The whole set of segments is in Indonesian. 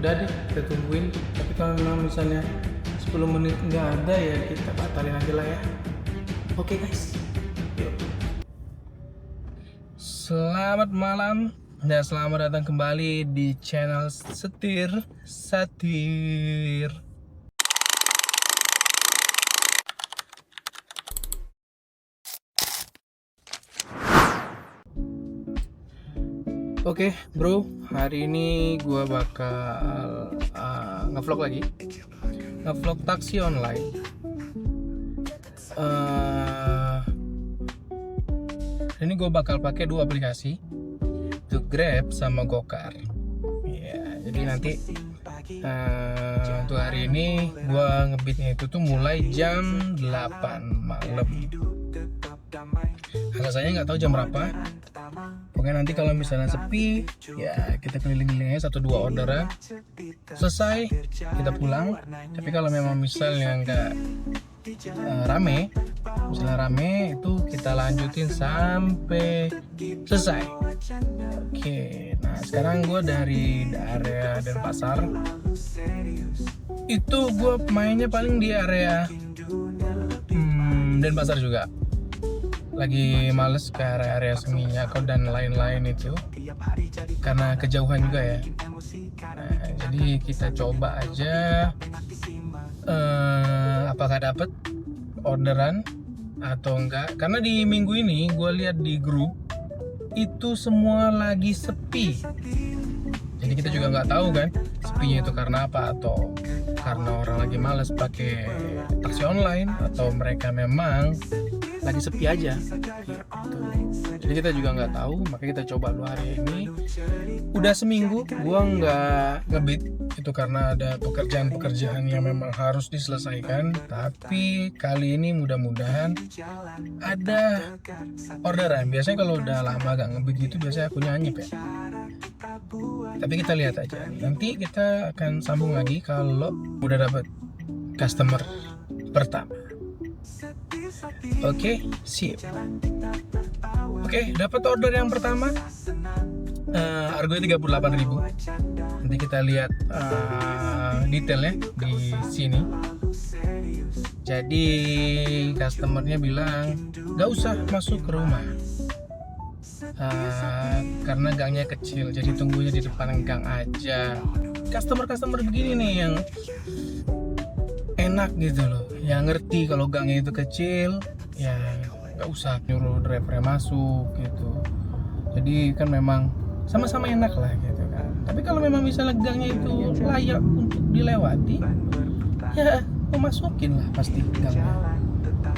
udah deh kita tungguin, tapi kalau memang misalnya 10 menit nggak ada ya kita batalin aja lah ya. Oke guys, yuk. Selamat malam dan selamat datang kembali di channel Setir Satir. Oke bro, hari ini gua bakal ngevlog lagi, ngevlog taksi online. Ini gue bakal pakai dua aplikasi, itu Grab sama Gokar. Ya, jadi nanti untuk hari ini gue ngebitnya itu tuh mulai jam 8 malam. Alasannya nggak tahu jam berapa. Pokoknya nanti kalau misalnya sepi, ya kita keliling-keliling aja 1-2 orderan, selesai kita pulang. Tapi kalau memang misalnya nggak rame, misalnya rame itu kita lanjutin sampai selesai. Oke, nah sekarang gue dari area Denpasar. Itu gue mainnya paling di area Denpasar juga. Lagi males ke area Seminyak dan lain-lain itu karena kejauhan juga ya. Nah, jadi kita coba aja apakah dapat orderan atau enggak, karena di minggu ini gue lihat di grup itu semua lagi sepi. Jadi kita juga nggak tahu kan sepinya itu karena apa, atau karena orang lagi males pakai taksi online, atau mereka memang lagi sepi aja gitu. Jadi kita juga nggak tahu, makanya kita coba dulu hari ini. Udah seminggu gua nggak ngebit itu karena ada pekerjaan yang memang harus diselesaikan. Tapi kali ini mudah-mudahan ada orderan. Biasanya kalau udah lama gak ngebit gitu biasanya aku nyanyip ya. Tapi kita lihat aja. Nanti kita akan sambung lagi kalau udah dapat customer pertama. Oke, sip. Oke, dapat order yang pertama. Harganya 38.000. Nanti kita lihat detailnya di sini. Jadi customernya bilang nggak usah masuk ke rumah karena gangnya kecil, jadi tunggunya di depan gang aja. Customer begini nih yang enak gitu loh, yang ngerti kalau gangnya itu kecil, ya nggak usah nyuruh drivernya masuk gitu. Jadi kan memang sama-sama enak lah gitu kan. Tapi kalau memang misalnya gangnya itu layak untuk dilewati, ya gue masukin lah pasti gangnya.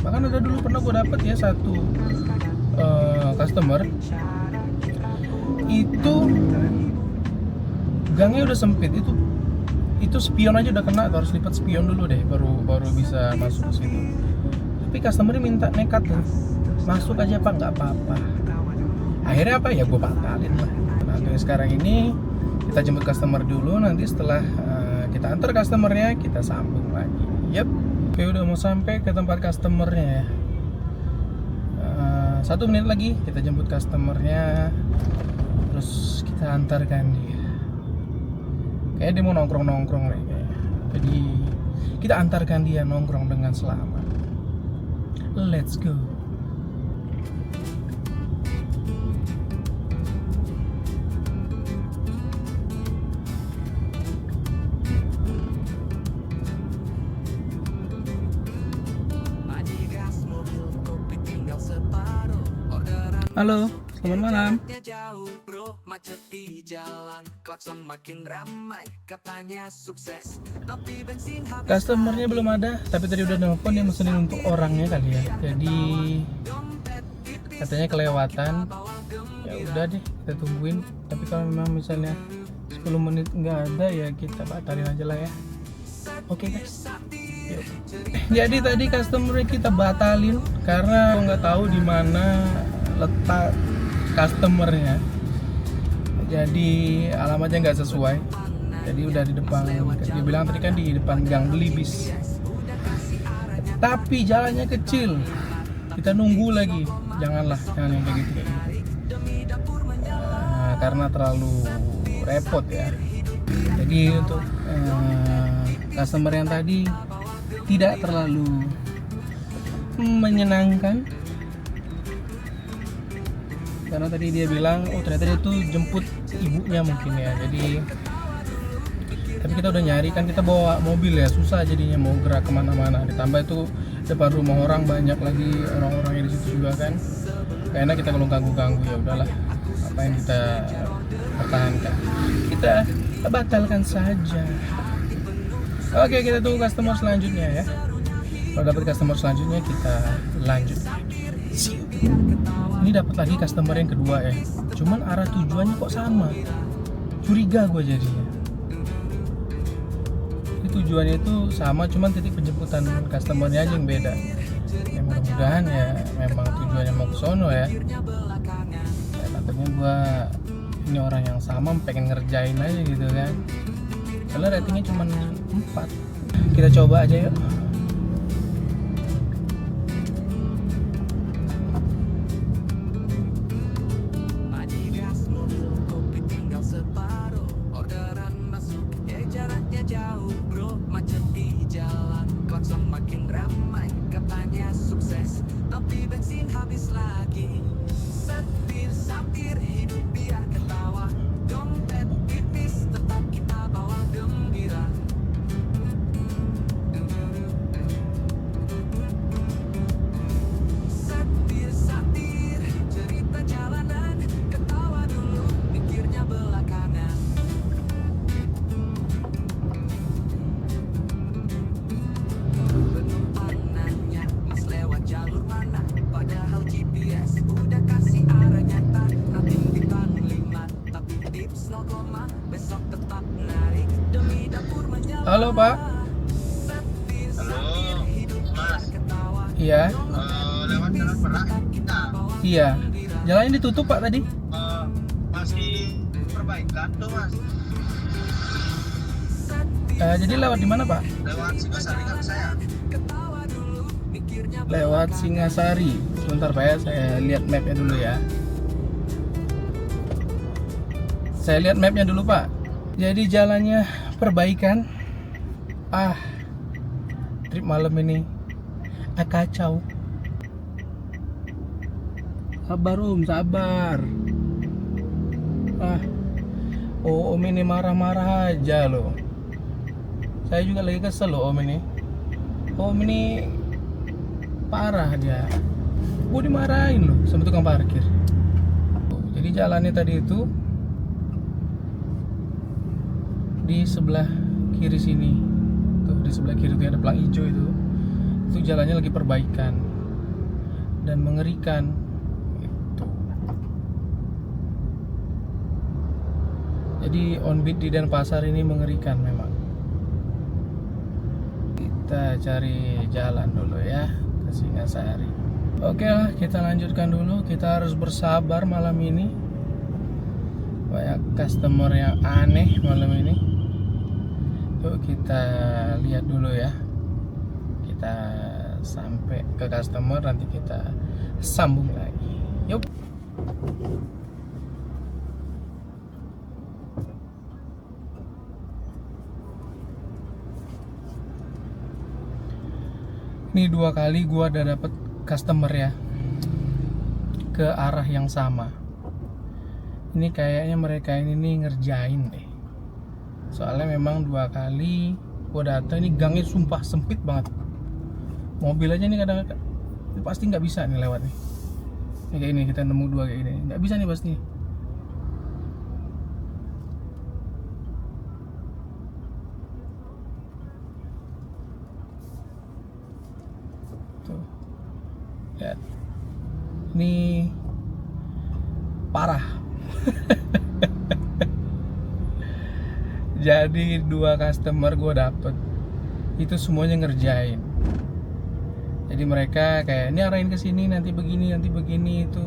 Bahkan ada dulu pernah gue dapet ya satu customer itu gangnya udah sempit, itu spion aja udah kena, harus lipat spion dulu deh baru bisa masuk ke situ. Tapi customernya minta nekat tuh, masuk aja pak, nggak apa-apa. Akhirnya apa ya, gue batalin lah. Nah untuk sekarang ini kita jemput customer dulu, nanti setelah kita antar customernya kita sambung lagi. Yep. Oke, udah mau sampai ke tempat customernya ya. 1 menit lagi kita jemput customernya, terus kita antarkan dia. Kayaknya dia mau nongkrong nih kayaknya. Jadi kita antarkan dia nongkrong dengan selamat. Let's go. Halo, selamat malam. Customernya belum ada, tapi tadi udah nelfon, dia mesenin untuk orangnya kali ya. Jadi katanya kelewatan. Ya udah deh, kita tungguin. Tapi kalau memang misalnya 10 menit nggak ada ya kita batalin aja lah ya. Oke guys. Yuk. Jadi tadi customer kita batalin karena nggak tahu di mana letak customernya. Jadi alamatnya nggak sesuai. Jadi udah di depan, dia bilang tadi kan di depan gang beli bis. Tapi jalannya kecil. Kita nunggu lagi. Jangan yang kayak gitu. Karena terlalu repot ya. Jadi Jadi untuk customer yang tadi tidak terlalu menyenangkan, karena tadi dia bilang ternyata dia tuh jemput ibunya mungkin ya. Jadi tapi kita udah nyari kan, kita bawa mobil ya, susah jadinya mau gerak kemana-mana, ditambah itu depan rumah orang banyak lagi orang-orang yang di situ juga kan, gak enak kita kalau ganggu-ganggu. Ya udahlah, apa yang kita pertahankan, kita batalkan saja. Oke, kita tunggu customer selanjutnya ya. Kalau dapat customer selanjutnya kita lanjut. Ini dapat lagi customer yang kedua ya, cuman arah tujuannya kok sama, curiga gue jadinya. Tujuannya itu sama, cuman titik penjemputan customernya aja yang beda. Ya mudah-mudahan ya memang tujuannya mau ke sono ya. Ya katanya gua ini orang yang sama, pengen ngerjain aja gitu kan. Karena ratingnya cuma 4. Kita coba aja yuk. Halo Pak. Halo, Mas. Iya. Lewat jalan Merak kita. Iya. Jalannya ditutup Pak tadi. Masih perbaikan tuh Mas. Jadi lewat di mana Pak? Lewat Singasari kan saya. Lewat Singasari. Sebentar Pak ya, saya lihat mapnya dulu ya. Saya lihat mapnya dulu Pak. Jadi jalannya perbaikan. Trip malam ini kacau. Sabar sabar. Om ini marah-marah aja loh. Saya juga lagi kesel loh Om ini. Om ini parah dia. Gue dimarahin loh sama tukang parkir. Jadi jalannya tadi itu di sebelah kiri sini. Tuh di sebelah kiri tuh ada pelang hijau itu. Itu jalannya lagi perbaikan dan mengerikan. Itu. Jadi on-beat di Denpasar ini mengerikan memang. Kita cari jalan dulu ya ke Singasari. Oke lah, kita lanjutkan dulu. Kita harus bersabar malam ini. Banyak customer yang aneh malam ini. Yuk kita lihat dulu ya. Kita sampai ke customer, nanti kita sambung lagi. Yuk. Ini 2 kali gua udah dapet customer ya ke arah yang sama. Ini kayaknya mereka ini nih ngerjain deh. Soalnya memang 2 kali gua datang, ini gangnya sumpah sempit banget. Mobil aja nih kadang-kadang pasti nggak bisa nih lewat nih. Ini kayak ini, kita nemu 2 kayak ini, nggak bisa nih pasti. Tuh, lihat. Ini parah. Jadi 2 customer gue dapet itu semuanya ngerjain. Jadi mereka kayak ini arahin ke sini, nanti begini itu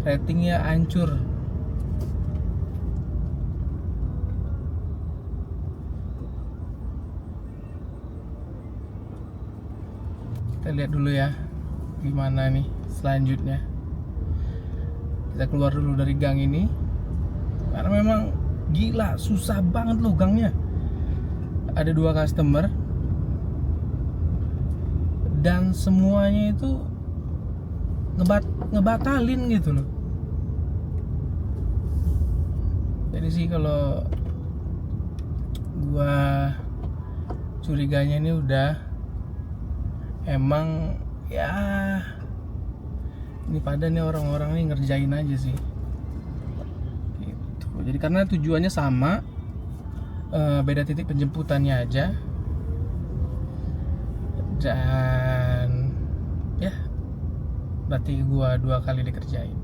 ratingnya hancur. Kita lihat dulu ya gimana nih selanjutnya. Kita keluar dulu dari gang ini karena memang gila, susah banget loh gangnya. ada 2 customer dan semuanya itu ngebatalin gitu loh. Jadi sih kalau gua curiganya ini udah emang ya ini pada nih orang-orang nih ngerjain aja sih gitu. Jadi karena tujuannya sama, beda titik penjemputannya aja, dan ya berarti gua 2 kali dikerjain.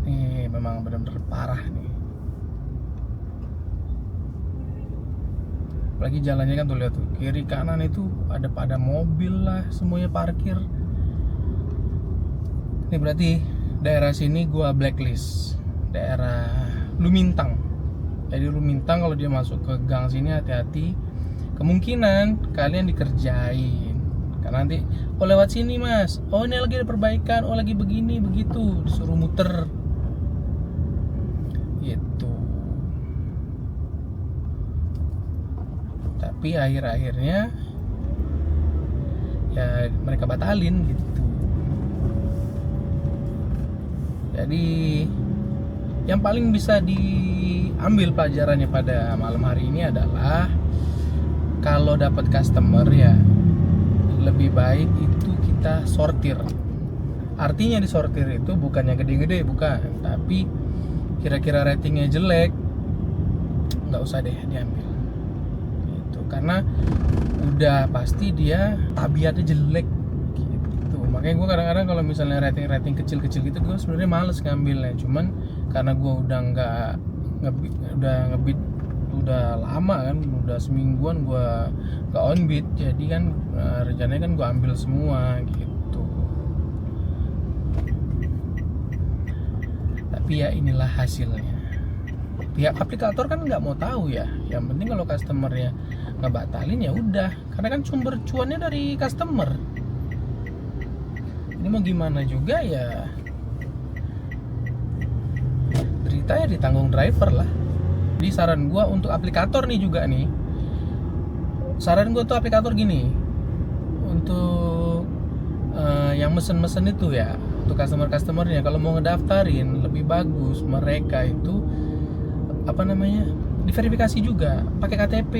Ini memang benar-benar parah nih. Apalagi jalannya kan tuh, lihat tuh, kiri kanan itu ada mobil lah, semuanya parkir. Ini berarti daerah sini gua blacklist, daerah Lumintang. Jadi Lumintang kalau dia masuk ke gang sini hati-hati, kemungkinan kalian dikerjain. Karena nanti, oh lewat sini mas, oh ini lagi ada perbaikan, oh lagi begini begitu, disuruh muter gitu. Tapi akhir-akhirnya ya mereka batalin gitu. Jadi yang paling bisa diambil pelajarannya pada malam hari ini adalah kalau dapat customer ya lebih baik itu kita sortir. Artinya disortir itu bukannya gede-gede, bukan, tapi kira-kira ratingnya jelek nggak usah deh diambil gitu, karena udah pasti dia tabiatnya jelek gitu. Makanya gue kadang-kadang kalau misalnya rating kecil-kecil gitu, gue sebenarnya males ngambilnya. Cuman karena gue udah ngebit udah lama kan, udah semingguan gue nggak on beat, jadi kan rencananya kan gue ambil semua gitu. Tapi ya inilah hasilnya. Pihak aplikator kan nggak mau tahu ya. Yang penting kalau customernya nggak batalin ya udah, karena kan sumber cuannya dari customer. Ini mau gimana juga ya, derita ya ditanggung driver lah. Jadi saran gue untuk aplikator nih juga nih, saran gue tuh aplikator gini, untuk yang mesen-mesen itu ya, untuk customer-customernya kalau mau ngedaftarin lebih bagus mereka itu apa namanya, diverifikasi juga pakai KTP,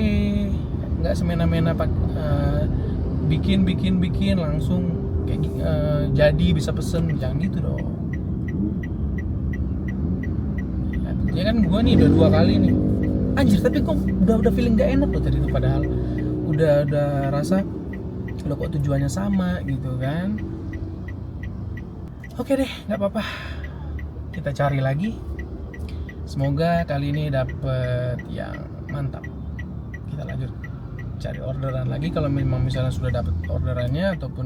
nggak semena-mena bikin langsung kayak jadi bisa pesen, jangan gitu dong. Ya kan gue nih udah 2 kali nih, anjir, tapi kok udah feeling gak enak loh tadi itu, padahal udah rasa udah kok tujuannya sama gitu kan. Oke deh, nggak apa-apa, kita cari lagi. Semoga kali ini dapet yang mantap. Kita lanjut cari orderan lagi. Kalau memang misalnya sudah dapet orderannya ataupun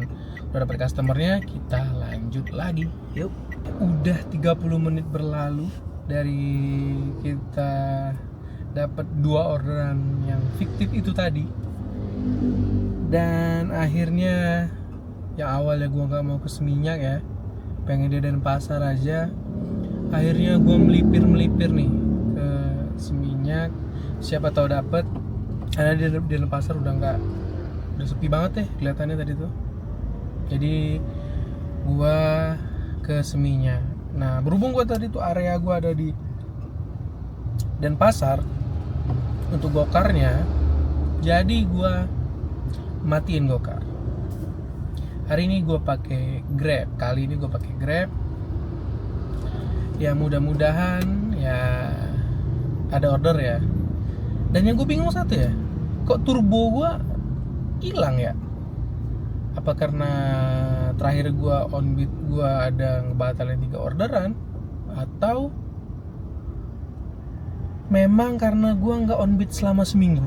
udah dapet customernya, kita lanjut lagi. Yuk. Udah 30 menit berlalu dari kita dapat 2 orderan yang fiktif itu tadi, dan akhirnya yang awalnya gue nggak mau ke Seminyak ya, pengen di Denpasar aja, akhirnya gue melipir nih ke Seminyak. Siapa tahu dapat, karena di Denpasar udah sepi banget deh kelihatannya tadi tuh. Jadi gue ke Seminyak. Nah, berhubung gue tadi tuh area gue ada di Denpasar untuk gokarnya, jadi gue matiin gokar. Hari ini gue pakai Grab. Kali ini gue pakai Grab. Ya mudah-mudahan ya ada order ya. Dan yang gue bingung satu ya, kok turbo gue hilang ya? Apa karena terakhir gue on beat gue ada ngebatalin 3 orderan, atau memang karena gue nggak on beat selama seminggu.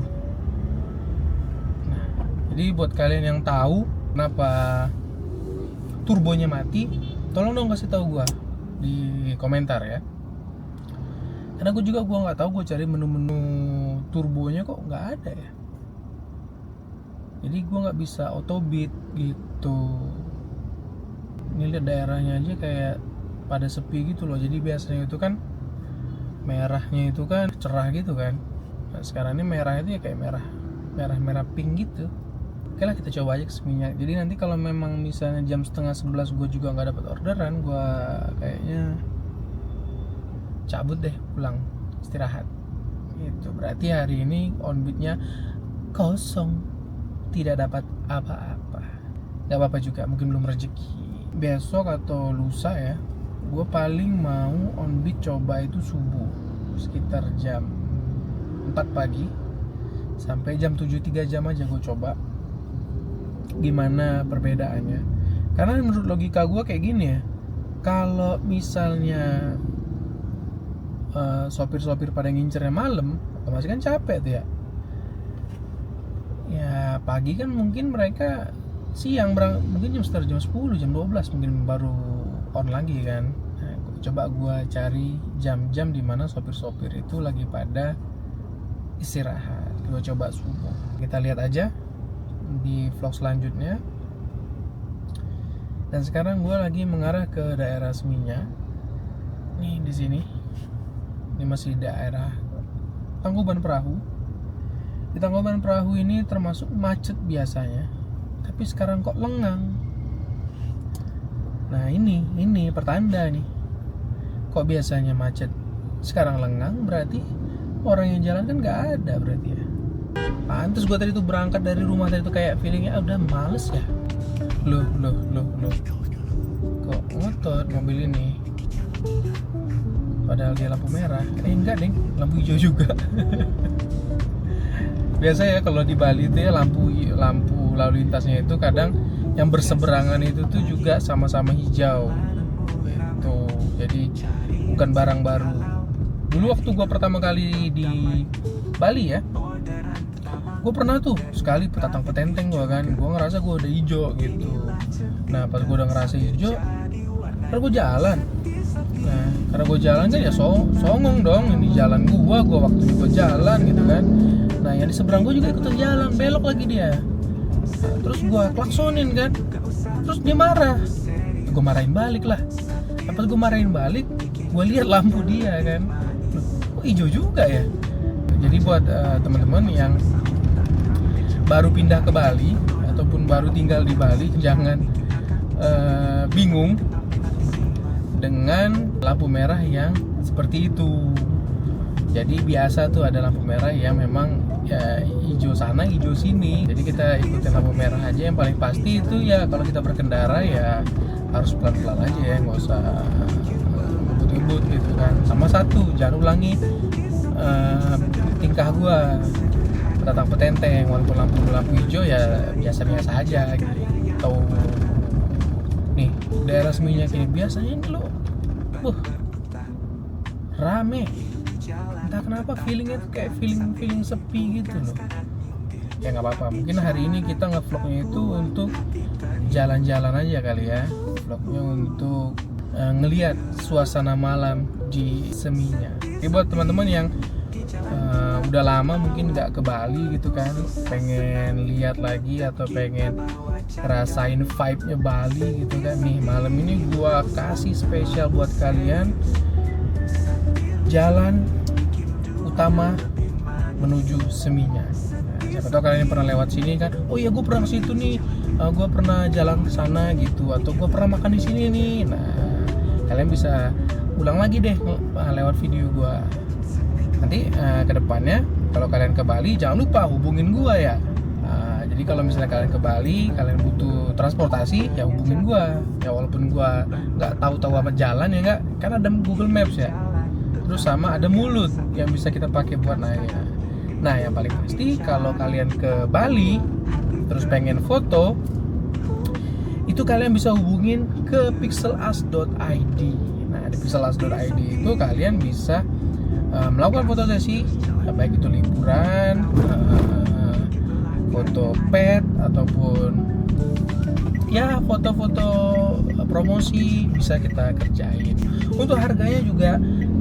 Nah, jadi buat kalian yang tahu kenapa turbonya mati, tolong dong kasih tahu gue di komentar ya. Karena gue nggak tahu, gue cari menu-menu turbonya kok nggak ada ya. Jadi gue nggak bisa auto beat gitu. Ini lihat daerahnya aja kayak pada sepi gitu loh. Jadi biasanya itu kan merahnya itu kan cerah gitu kan. Nah, sekarang ini merah itu ya kayak merah merah-merah pink gitu. Oke lah, kita coba aja ke Seminyak. Jadi nanti kalau memang misalnya jam 10:30 gue juga nggak dapat orderan, gue kayaknya cabut deh, pulang istirahat. Itu berarti hari ini onbitnya kosong, tidak dapat apa-apa. Gak apa-apa juga, mungkin belum rezeki. Besok atau lusa ya, gue paling mau onbit coba itu subuh, sekitar jam 4 pagi sampai jam 7, 3 jam aja gue coba gimana perbedaannya. Karena menurut logika gue kayak gini ya, kalau misalnya sopir-sopir pada ngincernya malam, otomatis kan capek tuh ya. Ya pagi kan mungkin mereka siang mungkin jam 10, jam 12 mungkin baru on lagi kan. Nah, coba gue cari jam-jam dimana sopir-sopir itu lagi pada istirahat. Gue coba subuh. Kita lihat aja di vlog selanjutnya. Dan sekarang gue lagi mengarah ke daerah Seminyak. Nih di sini. Ini masih daerah Tangkuban Perahu. Di Tangkuban Perahu ini termasuk macet biasanya, tapi sekarang kok lengang. Nah ini pertanda nih. Kok biasanya macet, sekarang lengang, berarti orang yang jalan kan nggak ada berarti ya. Pantes gue tadi tuh berangkat dari rumah tadi tuh kayak feelingnya udah males ya. Loh. Kok ngotot mobil ini? Padahal dia lampu merah. Enggak deng, lampu hijau juga. Biasa ya kalau di Bali itu ya lampu lalu lintasnya itu kadang yang berseberangan itu tuh juga sama-sama hijau. Gitu. Jadi bukan barang baru. Dulu waktu gue pertama kali di Bali ya, gue pernah tuh sekali petatang petenteng gue kan, gue ngerasa gue udah hijau gitu. Nah pas gue udah ngerasa hijau, terus gue jalan. Nah karena gue jalan kan ya songong dong, ini jalan gue waktu gue jalan gitu kan. Nah yang di seberang gue juga ikutan jalan, belok lagi dia. Nah, terus gue klaksonin kan, terus dia marah, gue marahin balik lah. Pas gue marahin balik, gue lihat lampu dia kan, kok hijau juga ya. Jadi buat teman-teman yang baru pindah ke Bali ataupun baru tinggal di Bali, jangan bingung dengan lampu merah yang seperti itu. Jadi biasa tuh ada lampu merah yang memang ya hijau sana hijau sini. Jadi kita ikutin lampu merah aja. Yang paling pasti itu ya kalau kita berkendara ya harus pelan-pelan aja ya, nggak usah ngebut-ngebut gitu kan. Sama satu, jangan ulangi tingkah gua petatang petenteng, walaupun lampu hijau ya biasa-biasa aja gitu. Atau nih daerah Seminyak ini biasanya ini loh, rame. Entah kenapa feelingnya tuh kayak feeling sepi gitu loh. Ya nggak apa-apa, mungkin hari ini kita nge-vlognya itu untuk jalan-jalan aja kali ya. Vlognya untuk ngelihat suasana malam di Seminyak. Jadi buat teman-teman yang udah lama mungkin nggak ke Bali gitu kan, pengen lihat lagi atau pengen rasain vibe-nya Bali gitu kan, nih malam ini gua kasih spesial buat kalian. Jalan utama menuju Seminyak. Nah, siapa tahu kalian yang pernah lewat sini kan, oh iya gue pernah ke situ nih, gue pernah jalan ke sana gitu, atau gue pernah makan di sini nih. Nah kalian bisa ulang lagi deh lewat video gue. Nanti kedepannya kalau kalian ke Bali jangan lupa hubungin gue ya. Jadi kalau misalnya kalian ke Bali, kalian butuh transportasi ya hubungin gue. Ya walaupun gue nggak tahu amat jalan ya nggak, kan ada Google Maps ya. Terus sama ada mulut yang bisa kita pakai buat nanya. Nah yang paling pasti kalau kalian ke Bali terus pengen foto, itu kalian bisa hubungin ke pixelas.id. Nah di pixelas.id itu kalian bisa melakukan foto sesi, baik itu liburan, foto pet ataupun ya foto-foto promosi bisa kita kerjain. Untuk harganya juga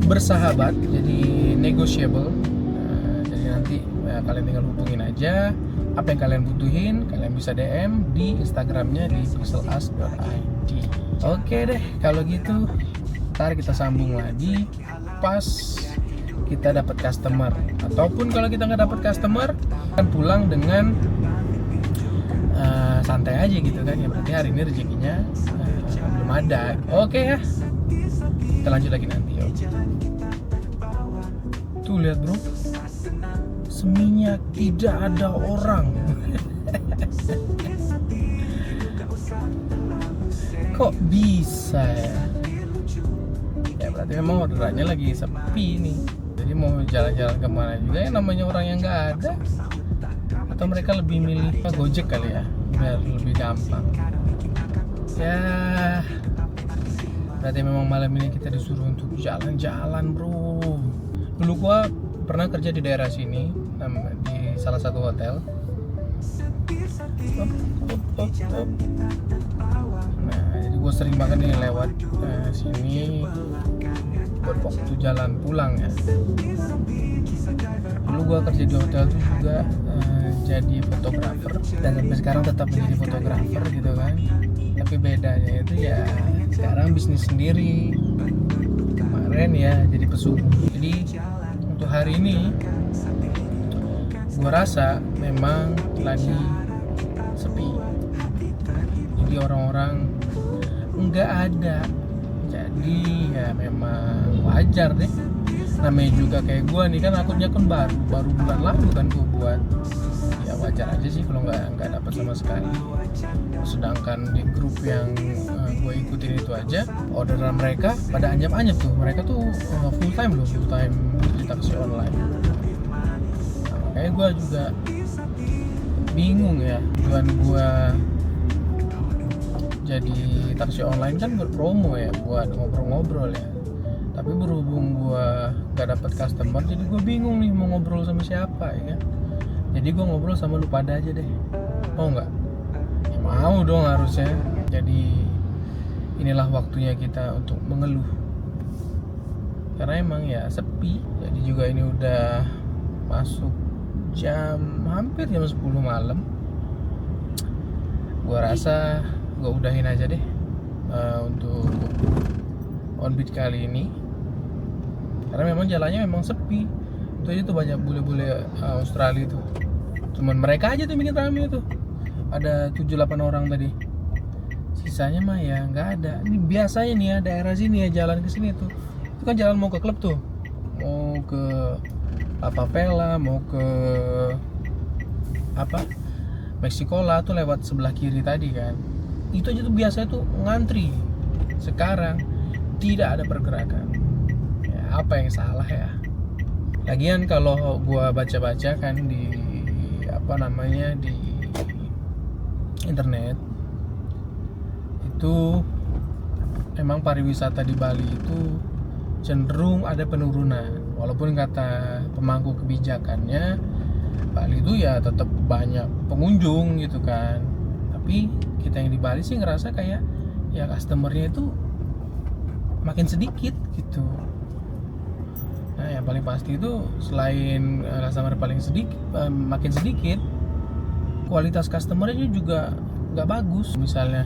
bersahabat, jadi negotiable. Jadi nanti kalian tinggal hubungin aja apa yang kalian butuhin, kalian bisa DM di Instagramnya di pixelas.id. Oke deh kalau gitu, ntar kita sambung lagi pas kita dapat customer, ataupun kalau kita nggak dapat customer kan pulang dengan santai aja gitu kan, ya berarti hari ini rezekinya belum ada. Oke ya, kita lanjut lagi nanti. Tuh lihat bro, seminyak tidak ada orang. Kok bisa ya? Ya berarti memang orderannya lagi sepi nih. Jadi mau jalan-jalan kemana juga yang namanya orang yang nggak ada. Atau mereka lebih milih Gojek kali ya, biar lebih gampang. Ya, berarti memang malam ini kita disuruh untuk jalan-jalan bro. Dulu gua pernah kerja di daerah sini, di salah satu hotel. Nah, jadi gue sering banget nih lewat sini buat waktu jalan pulang ya. Dulu gue kerja di hotel tuh juga jadi fotografer, dan sampai sekarang tetap menjadi fotografer gitu kan. Tapi bedanya itu ya sekarang bisnis sendiri, kemarin ya jadi pesuruh. Jadi untuk hari ini gue rasa memang lagi sepi, jadi orang-orang nggak ada. Jadi ya memang wajar deh, namanya juga kayak gue nih kan, akunnya kan baru bulan lalu kan gue buat. Ya wajar aja sih kalau nggak dapat sama sekali. Sedangkan di grup yang gue ikutin itu aja, orderan mereka pada anyap-anyap tuh. Mereka tuh full time di taksi online. Kayak gue juga bingung ya, tujuan gue jadi taksi online kan buat promo ya, buat ngobrol-ngobrol ya. Tapi berhubung gue gak dapet customer, jadi gue bingung nih mau ngobrol sama siapa ya. Jadi gue ngobrol sama lu pada aja deh, mau nggak? Ya mau dong harusnya. Jadi inilah waktunya kita untuk mengeluh, karena emang ya sepi. Jadi juga ini udah masuk hampir jam 10 malam. Gua rasa gua udahin aja deh untuk onbeat kali ini, karena memang jalannya memang sepi. Itu aja tuh banyak bule-bule Australia tuh, cuman mereka aja tuh bikin rame tuh. Ada 7-8 orang tadi, sisanya mah ya nggak ada. Ini biasanya nih ya daerah sini ya, jalan ke sini tuh, itu kan jalan mau ke klub tuh, mau ke Papapela, mau ke Meksikola tuh lewat sebelah kiri tadi kan. Itu aja tuh biasanya tuh ngantri. Sekarang tidak ada pergerakan. Ya, apa yang salah ya? Lagian kalau gua baca-baca kan di di internet, itu emang pariwisata di Bali itu cenderung ada penurunan. Walaupun kata pemangku kebijakannya, Bali itu ya tetap banyak pengunjung gitu kan. Tapi kita yang di Bali sih ngerasa kayak ya customernya itu makin sedikit gitu. Nah yang paling pasti itu selain customer makin sedikit, kualitas customernya juga nggak bagus. Misalnya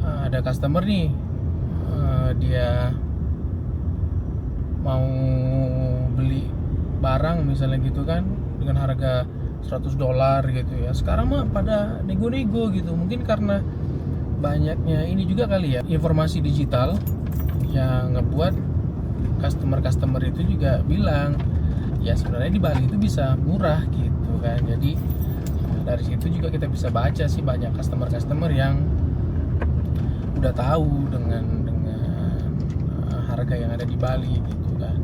ada customer nih, dia mau beli barang misalnya gitu kan dengan harga $100 gitu ya. Sekarang mah pada nego-nego gitu. Mungkin karena banyaknya ini juga kali ya, informasi digital yang ngebuat customer itu juga bilang ya sebenarnya di Bali itu bisa murah gitu kan. Jadi dari situ juga kita bisa baca sih banyak customer yang udah tahu dengan harga yang ada di Bali gitu kan.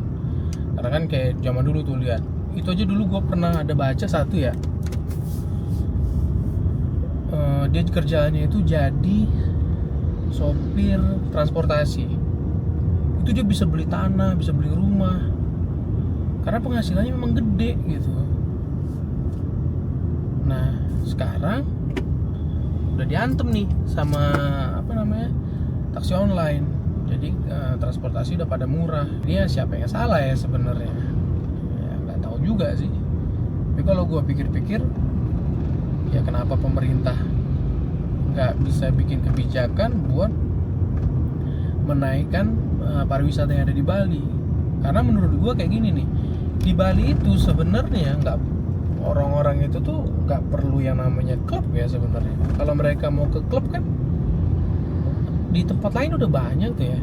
Karena kan kayak zaman dulu tuh lihat, itu aja dulu gue pernah ada baca satu ya, dia kerjaannya itu jadi sopir transportasi. Itu dia bisa beli tanah, bisa beli rumah, karena penghasilannya memang gede gitu. Nah sekarang udah diantem nih sama taksi online. Jadi transportasi udah pada murah. Dia siapa yang salah ya sebenarnya? Ya nggak tahu juga sih. Tapi kalau gue pikir-pikir, ya kenapa pemerintah nggak bisa bikin kebijakan buat menaikkan pariwisata yang ada di Bali? Karena menurut gue kayak gini nih, di Bali itu sebenarnya nggak, orang-orang itu tuh nggak perlu yang namanya klub ya sebenarnya. Kalau mereka mau ke klub kan di tempat lain udah banyak tuh ya.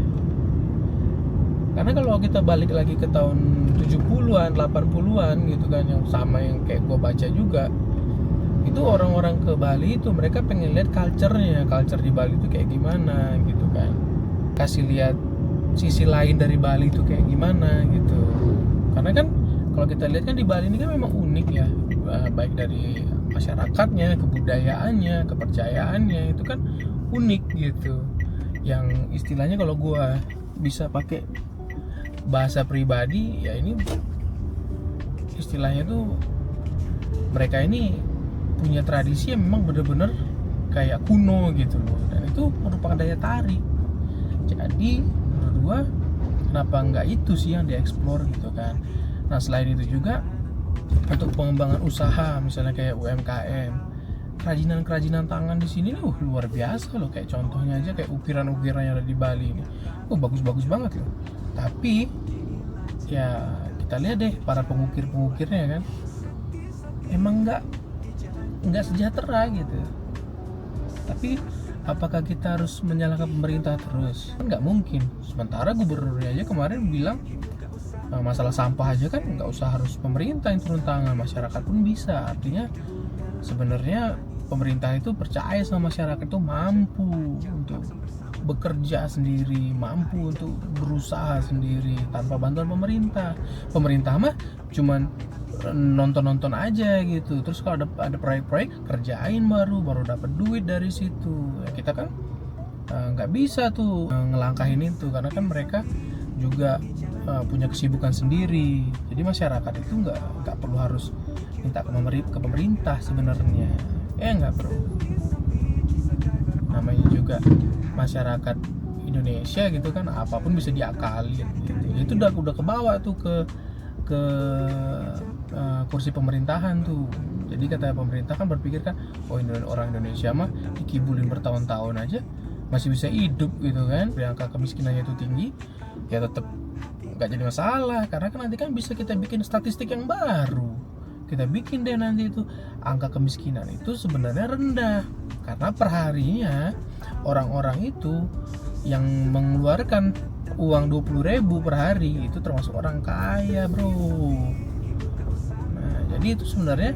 Karena kalau kita balik lagi ke tahun 70-an, 80-an gitu kan, yang sama yang kayak gue baca juga, itu orang-orang ke Bali itu mereka pengen lihat culture-nya, culture di Bali itu kayak gimana gitu kan. Kasih lihat sisi lain dari Bali itu kayak gimana gitu. Karena kan kalau kita lihat kan di Bali ini kan memang unik ya, baik dari masyarakatnya, kebudayaannya, kepercayaannya itu kan unik gitu. Yang istilahnya kalau gua bisa pakai bahasa pribadi ya, ini istilahnya tuh mereka ini punya tradisi yang memang bener-bener kayak kuno gitu loh, dan itu merupakan daya tarik. Jadi menurut gua kenapa nggak itu sih yang dieksplor gitu kan. Nah selain itu juga untuk pengembangan usaha misalnya kayak UMKM, kerajinan tangan di sini nih luar biasa loh. Kayak contohnya aja kayak ukiran-ukiran yang ada di Bali ini, bagus-bagus banget loh. Tapi ya kita lihat deh para pengukirnya kan emang nggak sejahtera gitu. Tapi apakah kita harus menyalahkan pemerintah terus? Kan nggak mungkin. Sementara gubernurnya aja kemarin bilang masalah sampah aja kan nggak usah harus pemerintah yang turun tangan, masyarakat pun bisa. Artinya sebenarnya pemerintah itu percaya sama masyarakat itu mampu untuk bekerja sendiri, mampu untuk berusaha sendiri tanpa bantuan pemerintah. Pemerintah mah cuman nonton aja gitu. Terus kalau ada proyek-proyek kerjain baru dapat duit dari situ. Ya, kita kan nggak bisa tuh ngelangkahin itu karena kan mereka juga punya kesibukan sendiri. Jadi masyarakat itu nggak perlu harus minta ke pemerintah sebenarnya. Nggak perlu. Namanya juga masyarakat Indonesia gitu kan, apapun bisa diakalin gitu. Itu udah kebawa tuh ke kursi pemerintahan tuh. Jadi kata pemerintah kan berpikir kan, oh orang Indonesia mah dikibulin bertahun-tahun aja masih bisa hidup gitu kan. Angka kemiskinannya itu tinggi, ya tetap nggak jadi masalah. Karena kan nanti kan bisa kita bikin statistik yang baru. Kita bikin deh nanti itu angka kemiskinan itu sebenarnya rendah karena perharinya orang-orang itu yang mengeluarkan uang 20.000 per hari itu termasuk orang kaya, bro. Nah jadi itu sebenarnya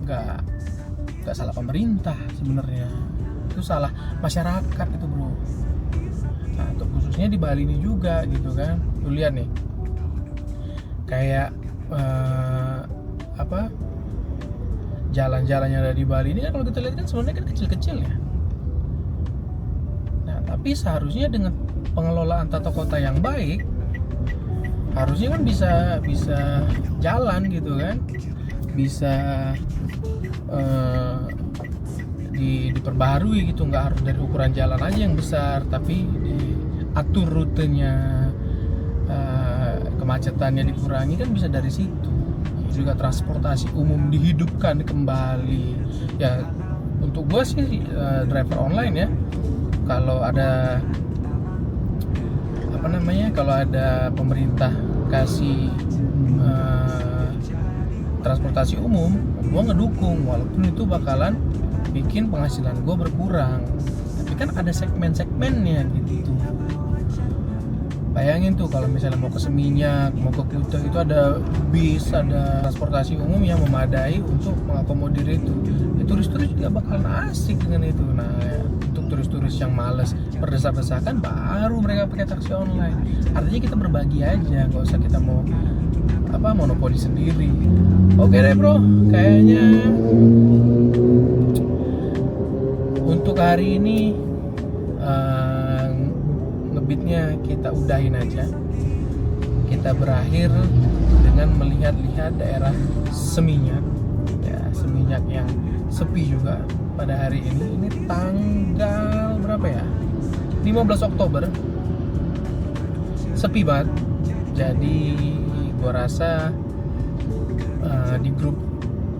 nggak salah pemerintah sebenarnya, itu salah masyarakat itu, bro. Nah untuk khususnya di Bali ini juga gitu kan, lu lihat nih kayak jalan-jalan yang ada di Bali ini kan kalau kita lihat kan sebenarnya kan kecil-kecil ya. Nah tapi seharusnya dengan pengelolaan tata kota yang baik harusnya kan bisa jalan gitu kan, bisa diperbaharui gitu, nggak harus dari ukuran jalan aja yang besar, tapi diatur rutenya, kemacetannya dikurangi kan bisa dari situ. Juga transportasi umum dihidupkan kembali ya. Untuk gue sih driver online ya, kalau ada kalau ada pemerintah kasih transportasi umum, gue ngedukung walaupun itu bakalan bikin penghasilan gue berkurang, tapi kan ada segmen-segmennya gitu. Bayangin tuh kalau misalnya mau ke Seminyak, mau ke Kuta itu ada bis, ada transportasi umum yang memadai untuk mengakomodir itu. Turis-turis juga bakalan asik dengan itu. Nah, untuk turis-turis yang malas berdesak-desakan baru mereka pakai taksi online. Artinya kita berbagi aja, nggak usah kita mau monopoli sendiri. Oke deh bro, kayaknya untuk hari ini ngebitnya kita udahin aja. Kita berakhir dengan melihat-lihat daerah Seminyak ya, Seminyak yang sepi juga pada hari ini. Ini tanggal berapa ya? 15 Oktober. Sepi banget. Jadi gua rasa di grup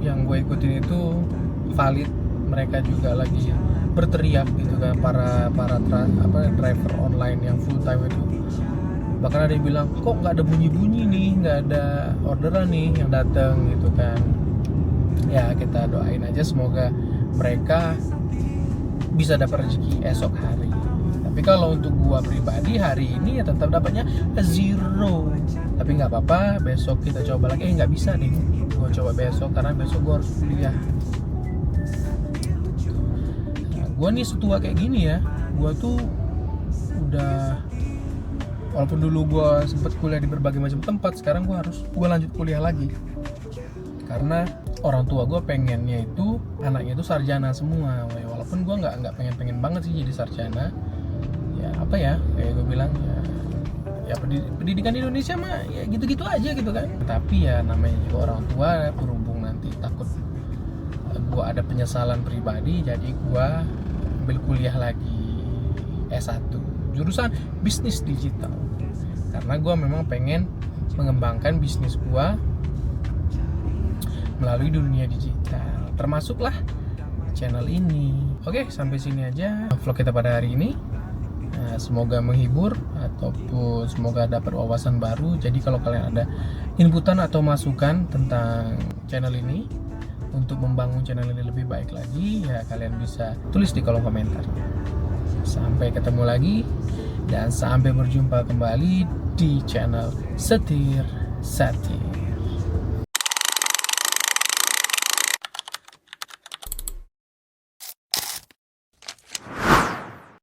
yang gue ikutin itu valid, mereka juga lagi berteriak gitu kan, para driver online yang full time itu Bahkan ada yang bilang, kok nggak ada bunyi-bunyi nih, nggak ada orderan nih yang datang gitu kan. Ya kita doain aja semoga mereka bisa dapat rezeki esok hari. Tapi kalau untuk gua pribadi hari ini ya tetap dapatnya 0. Tapi nggak apa-apa, besok kita coba lagi. Nggak bisa nih, gua coba besok karena besok gua harus kuliah. Nah, gua nih setua kayak gini ya, gua tuh udah, walaupun dulu gua sempet kuliah di berbagai macam tempat, sekarang gua lanjut kuliah lagi. Karena orang tua gue pengennya itu anaknya itu sarjana semua, walaupun gue nggak pengen banget sih jadi sarjana. Ya apa ya, kayak gue bilang ya pendidikan di Indonesia mah ya gitu-gitu aja gitu kan. Tapi ya namanya juga orang tua, berhubung nanti takut gue ada penyesalan pribadi, jadi gue ambil kuliah lagi S1 jurusan bisnis digital, karena gue memang pengen mengembangkan bisnis gue melalui dunia digital, termasuklah channel ini. Oke, sampai sini aja vlog kita pada hari ini. Semoga menghibur ataupun semoga dapat wawasan baru. Jadi kalau kalian ada inputan atau masukan tentang channel ini untuk membangun channel ini lebih baik lagi, ya kalian bisa tulis di kolom komentar. Sampai ketemu lagi dan sampai berjumpa kembali di channel Setir Satir.